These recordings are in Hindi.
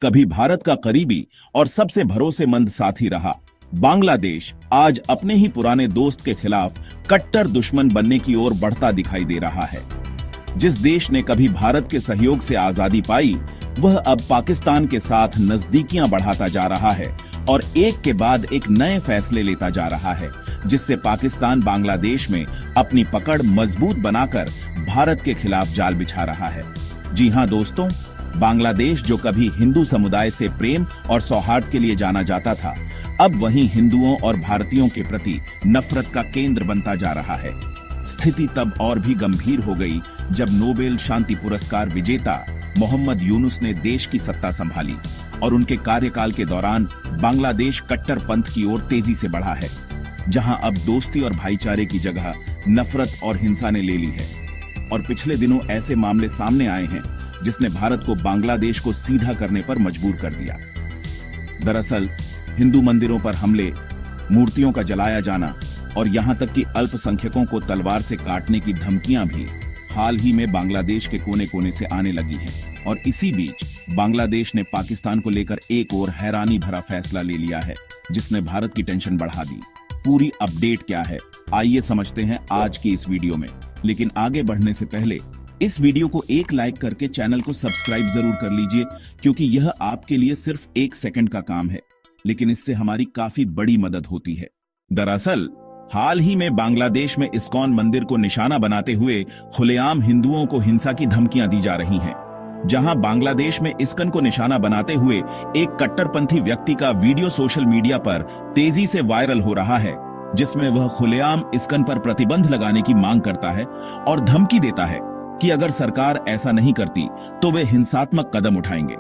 कभी भारत का करीबी और सबसे भरोसेमंद साथी रहा, बांग्लादेश आज अपने ही पुराने दोस्त के खिलाफ कट्टर दुश्मन बनने की ओर बढ़ता दिखाई दे रहा है। जिस देश ने कभी भारत के सहयोग से आजादी पाई, वह अब पाकिस्तान के साथ नजदीकियां बढ़ाता जा रहा है और एक के बाद एक नए फैसले लेता जा रहा है, जिससे पाकिस्तान बांग्लादेश में अपनी पकड़ मजबूत बनाकर भारत के खिलाफ जाल बिछा रहा है। जी हां दोस्तों, बांग्लादेश जो कभी हिंदू समुदाय से प्रेम और सौहार्द के लिए जाना जाता था, अब वहीं हिंदुओं और भारतीयों के प्रति नफरत का केंद्र बनता जा रहा है। स्थिति तब और भी गंभीर हो गई जब नोबेल शांति पुरस्कार विजेता मोहम्मद यूनुस ने देश की सत्ता संभाली और उनके कार्यकाल के दौरान बांग्लादेश कट्टरपंथ की ओर तेजी से बढ़ा है, जहां अब दोस्ती और भाईचारे की जगह नफरत और हिंसा ने ले ली है। और पिछले दिनों ऐसे मामले सामने आए हैं जिसने भारत को बांग्लादेश को सीधा करने पर मजबूर कर दिया। दरअसल हिंदू मंदिरों पर हमले, मूर्तियों का जलाया जाना और यहां तक कि अल्पसंख्यकों को तलवार से काटने की धमकियां भी हाल ही में बांग्लादेश के कोने कोने से आने लगी हैं। और इसी बीच बांग्लादेश ने पाकिस्तान को लेकर एक और हैरानी भरा फैसला ले लिया है, जिसने भारत की टेंशन बढ़ा दी। पूरी अपडेट क्या है, आइए समझते हैं आज की इस वीडियो में। लेकिन आगे बढ़ने से पहले इस वीडियो को एक लाइक करके चैनल को सब्सक्राइब जरूर कर लीजिए, क्योंकि यह आपके लिए सिर्फ 1 सेकंड का काम है, लेकिन इससे हमारी काफी बड़ी मदद होती है। दरअसल हाल ही में बांग्लादेश में इस्कॉन मंदिर को निशाना बनाते हुए खुलेआम हिंदुओं को हिंसा की धमकियां दी जा रही हैं। जहां बांग्लादेश में इस्कॉन को निशाना बनाते हुए एक कट्टरपंथी व्यक्ति का वीडियो सोशल मीडिया पर तेजी से वायरल हो रहा है, जिसमें वह खुलेआम इस्कॉन पर प्रतिबंध लगाने की मांग करता है और धमकी देता है कि अगर सरकार ऐसा नहीं करती तो वे हिंसात्मक कदम उठाएंगे।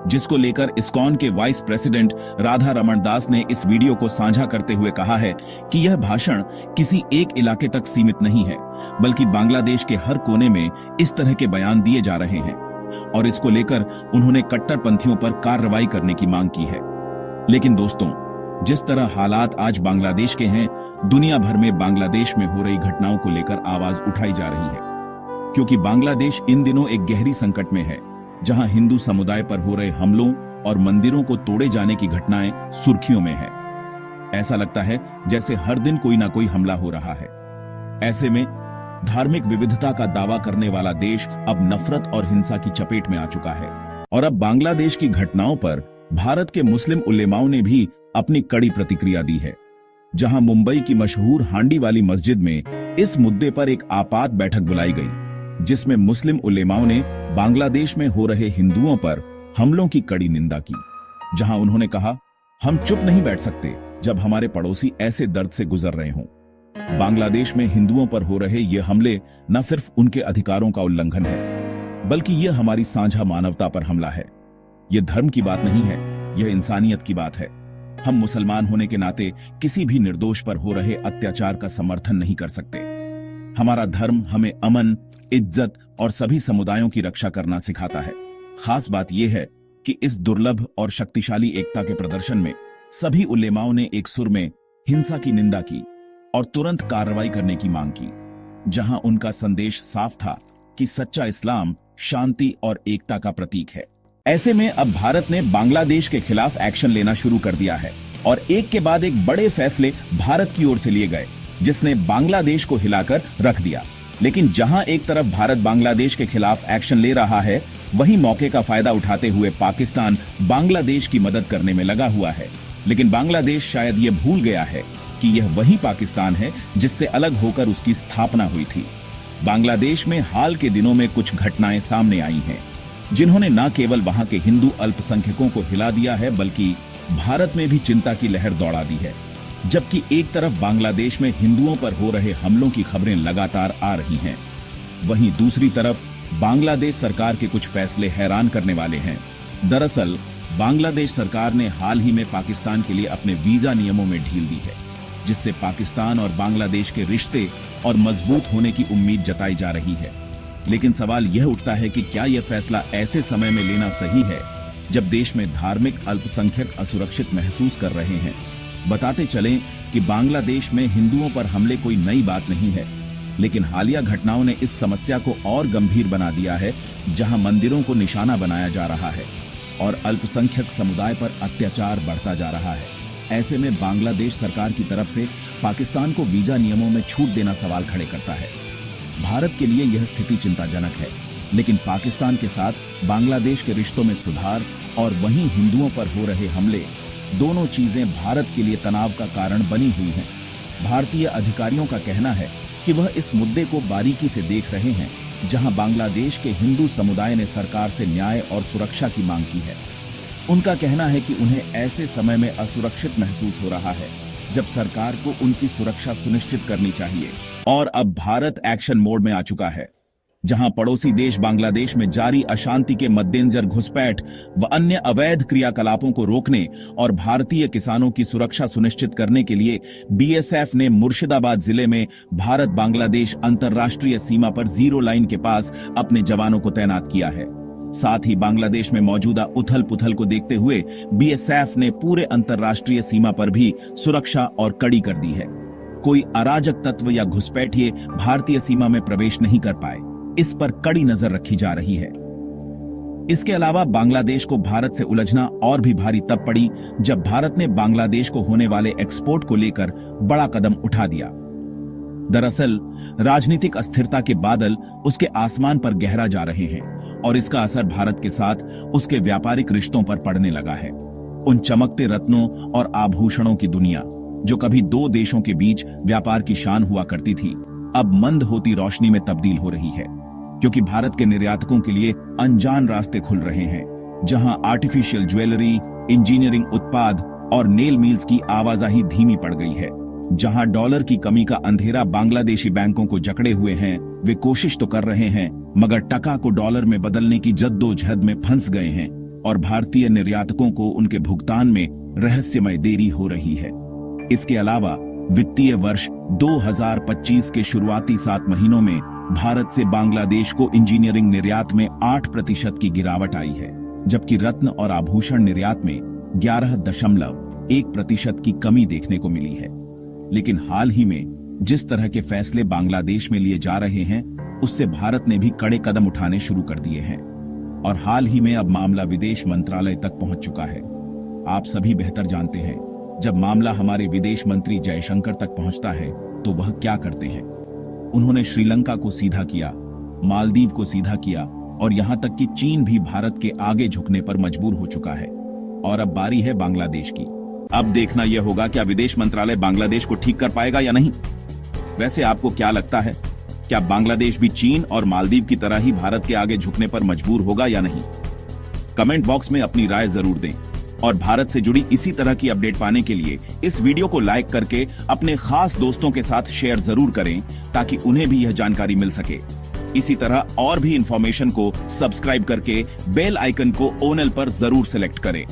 जिसको लेकर इस्कॉन के वाइस प्रेसिडेंट राधा रमण दास ने इस वीडियो को साझा करते हुए कहा है कि यह भाषण किसी एक इलाके तक सीमित नहीं है, बल्कि बांग्लादेश के हर कोने में इस तरह के बयान दिए जा रहे हैं। और इसको लेकर उन्होंने कट्टरपंथियों पर कार्रवाई करने की मांग की है। लेकिन दोस्तों, जिस तरह हालात आज बांग्लादेश के हैं, दुनिया भर में बांग्लादेश में हो रही घटनाओं को लेकर आवाज उठाई जा रही है, क्योंकि बांग्लादेश इन दिनों एक गहरी संकट में है, जहां हिंदू समुदाय पर हो रहे हमलों और मंदिरों को तोड़े जाने की घटनाएं सुर्खियों में है। ऐसा लगता है जैसे हर दिन कोई ना कोई हमला हो रहा है। ऐसे में धार्मिक विविधता का दावा करने वाला देश अब नफरत और हिंसा की चपेट में आ चुका है। और अब बांग्लादेश की घटनाओं पर भारत के मुस्लिम उलेमाओं ने भी अपनी कड़ी प्रतिक्रिया दी है, जहां मुंबई की मशहूर हांडी वाली मस्जिद में इस मुद्दे पर एक आपात बैठक बुलाई गई, जिसमें मुस्लिम उलेमाओं ने बांग्लादेश में हो रहे हिंदुओं पर हमलों की कड़ी निंदा की। जहां उन्होंने कहा, हम चुप नहीं बैठ सकते जब हमारे पड़ोसी ऐसे दर्द से गुजर रहे हों। बांग्लादेश में हिंदुओं पर हो रहे ये हमले न सिर्फ उनके अधिकारों का उल्लंघन है, बल्कि यह हमारी साझा मानवता पर हमला है। यह धर्म की बात नहीं है, यह इंसानियत की बात है। हम मुसलमान होने के नाते किसी भी निर्दोष पर हो रहे अत्याचार का समर्थन नहीं कर सकते। हमारा धर्म हमें अमन, इज्जत और सभी समुदायों की रक्षा करना सिखाता है। खास बात यह है कि इस दुर्लभ और शक्तिशाली एकता के प्रदर्शन में सभी उलेमाओं ने एक सुर में हिंसा की निंदा की और तुरंत कार्रवाई करने की मांग की, जहां उनका संदेश साफ था कि सच्चा इस्लाम शांति और एकता का प्रतीक है। ऐसे में अब भारत ने बांग्लादेश के खिलाफ एक्शन लेना शुरू कर दिया है और एक के बाद एक बड़े फैसले भारत की ओर से लिए गए, जिसने बांग्लादेश को हिलाकर रख दिया। लेकिन जहां एक तरफ भारत बांग्लादेश के खिलाफ एक्शन ले रहा है, वहीं मौके का फायदा उठाते हुए पाकिस्तान बांग्लादेश की मदद करने में लगा हुआ है। लेकिन बांग्लादेश शायद ये भूल गया है कि यह वही पाकिस्तान है जिससे अलग होकर उसकी स्थापना हुई थी। बांग्लादेश में हाल के दिनों में कुछ घटनाएं सामने आई हैं, जिन्होंने न केवल वहां के हिंदू अल्पसंख्यकों को हिला दिया है, बल्कि भारत में भी चिंता की लहर दौड़ा दी है। जबकि एक तरफ बांग्लादेश में हिंदुओं पर हो रहे हमलों की खबरें लगातार आ रही हैं, वहीं दूसरी तरफ बांग्लादेश सरकार के कुछ फैसले हैरान करने वाले हैं। दरअसल बांग्लादेश सरकार ने हाल ही में पाकिस्तान के लिए अपने वीजा नियमों में ढील दी है, जिससे पाकिस्तान और बांग्लादेश के रिश्ते और मजबूत होने की उम्मीद जताई जा रही है। लेकिन सवाल यह उठता है कि क्या यह फैसला ऐसे समय में लेना सही है जब देश में धार्मिक अल्पसंख्यक असुरक्षित महसूस कर रहे हैं। बताते चलें कि बांग्लादेश में हिंदुओं पर हमले कोई नई बात नहीं है, लेकिन हालिया घटनाओं ने इस समस्या को और गंभीर बना दिया है, जहां मंदिरों को निशाना बनाया जा रहा है और अल्पसंख्यक समुदाय पर अत्याचार बढ़ता जा रहा है। ऐसे में बांग्लादेश सरकार की तरफ से पाकिस्तान को वीजा नियमों में छूट देना सवाल खड़े करता है। भारत के लिए यह स्थिति चिंताजनक है, लेकिन पाकिस्तान के साथ बांग्लादेश के रिश्तों में सुधार और वहीं हिंदुओं पर हो रहे हमले, दोनों चीजें भारत के लिए तनाव का कारण बनी हुई हैं। भारतीय अधिकारियों का कहना है कि वह इस मुद्दे को बारीकी से देख रहे हैं, जहां बांग्लादेश के हिंदू समुदाय ने सरकार से न्याय और सुरक्षा की मांग की है। उनका कहना है कि उन्हें ऐसे समय में असुरक्षित महसूस हो रहा है जब सरकार को उनकी सुरक्षा सुनिश्चित करनी चाहिए। और अब भारत एक्शन मोड में आ चुका है, जहां पड़ोसी देश बांग्लादेश में जारी अशांति के मद्देनजर घुसपैठ व अन्य अवैध क्रियाकलापों को रोकने और भारतीय किसानों की सुरक्षा सुनिश्चित करने के लिए बीएसएफ ने मुर्शिदाबाद जिले में भारत बांग्लादेश अंतर्राष्ट्रीय सीमा पर जीरो लाइन के पास अपने जवानों को तैनात किया है। साथ ही बांग्लादेश में मौजूदा उथल पुथल को देखते हुए बीएसएफ ने पूरे अंतर्राष्ट्रीय सीमा पर भी सुरक्षा और कड़ी कर दी है। कोई अराजक तत्व या घुसपैठिए भारतीय सीमा में प्रवेश नहीं कर पाए, इस पर कड़ी नजर रखी जा रही है। इसके अलावा बांग्लादेश को भारत से उलझना और भी भारी तब पड़ी जब भारत ने बांग्लादेश को होने वाले एक्सपोर्ट को लेकर बड़ा कदम उठा दिया। दरअसल राजनीतिक अस्थिरता के बादल उसके आसमान पर गहरा जा रहे हैं और इसका असर भारत के साथ उसके व्यापारिक रिश्तों पर पड़ने लगा है। उन चमकते रत्नों और आभूषणों की दुनिया, जो कभी दो देशों के बीच व्यापार की शान हुआ करती थी, अब मंद होती रोशनी में तब्दील हो रही है, क्योंकि भारत के निर्यातकों के लिए अनजान रास्ते खुल रहे हैं, जहां आर्टिफिशियल ज्वेलरी, इंजीनियरिंग उत्पाद और नेल मिल्स की आवाजाही धीमी पड़ गई है। जहां डॉलर की कमी का अंधेरा बांग्लादेशी बैंकों को जकड़े हुए हैं, वे कोशिश तो कर रहे हैं, मगर टका को डॉलर में बदलने की जद्दोजहद में फंस गए हैं और भारतीय निर्यातकों को उनके भुगतान में रहस्यमय देरी हो रही है। इसके अलावा वित्तीय वर्ष 2025 के शुरुआती 7 महीनों में भारत से बांग्लादेश को इंजीनियरिंग निर्यात में 8% की गिरावट आई है, जबकि रत्न और आभूषण निर्यात में 11.1% की कमी देखने को मिली है। लेकिन हाल ही में जिस तरह के फैसले बांग्लादेश में लिए जा रहे हैं, उससे भारत ने भी कड़े कदम उठाने शुरू कर दिए हैं और हाल ही में अब मामला विदेश मंत्रालय तक पहुंच चुका है। आप सभी बेहतर जानते हैं, जब मामला हमारे विदेश मंत्री जयशंकर तक पहुंचता है तो वह क्या करते हैं। उन्होंने श्रीलंका को सीधा किया, मालदीव को सीधा किया और यहां तक कि चीन भी भारत के आगे झुकने पर मजबूर हो चुका है। और अब बारी है बांग्लादेश की। अब देखना यह होगा क्या विदेश मंत्रालय बांग्लादेश को ठीक कर पाएगा या नहीं। वैसे आपको क्या लगता है, क्या बांग्लादेश भी चीन और मालदीव की तरह ही भारत के आगे झुकने पर मजबूर होगा या नहीं? कमेंट बॉक्स में अपनी राय जरूर दें और भारत से जुड़ी इसी तरह की अपडेट पाने के लिए इस वीडियो को लाइक करके अपने खास दोस्तों के साथ शेयर जरूर करें, ताकि उन्हें भी यह जानकारी मिल सके। इसी तरह और भी इंफॉर्मेशन को सब्सक्राइब करके बेल आइकन को ऑल पर जरूर सिलेक्ट करें।